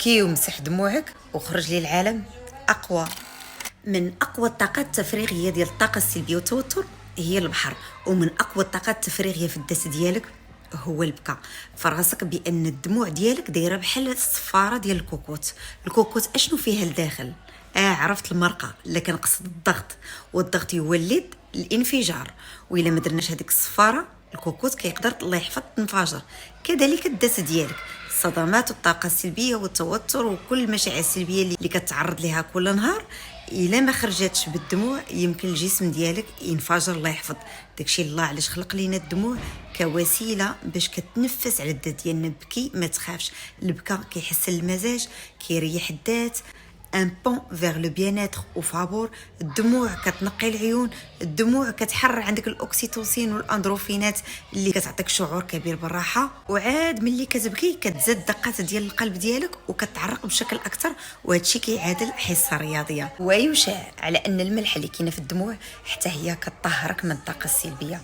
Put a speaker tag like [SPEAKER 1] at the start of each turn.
[SPEAKER 1] بكي ومسح دموعك وخرج للعالم اقوى. من اقوى الطاقات التفريغيه ديال الطاقه السلبيه والتوتر هي البحر، ومن اقوى الطاقات التفريغيه في الدس ديالك هو البكاء. فراسك بان الدموع ديالك دايره بحال الصفاره ديال الكوكوت. الكوكوت اشنو فيها لداخل؟ عرفت المرقه، اللي كنقصد الضغط، والضغط يولد الانفجار، والا ما درناش هذيك الصفاره الكوكوت كيقدر الله يحفظ تنفجر. كذلك الدس ديالك، الصدمات والطاقه السلبيه والتوتر وكل المشاعر السلبيه اللي كتعرض لها كل نهار، الا ما خرجتش بالدموع يمكن الجسم ديالك ينفجر الله يحفظ. داكشي الله علاش خلق لينا الدموع كوسيله باش كتنفس على الذات ديالنا. بكي ما تخافش، البكاء كيحسن المزاج، كيريح الذات، ان بون فيغ لو بيانيتر او فابور. الدموع كتنقي العيون، الدموع كتحرر عندك الاوكسيتوسين والاندروفينات اللي كتعطيك شعور كبير بالراحه. وعاد ملي كتبكي كتزاد دقات ديال القلب ديالك وكتعرق بشكل اكثر، وهادشي كيعادل حصه رياضيه. ويشاع على ان الملح اللي كاينه في الدموع حتى هي كطهرك من الطاقه السلبيه.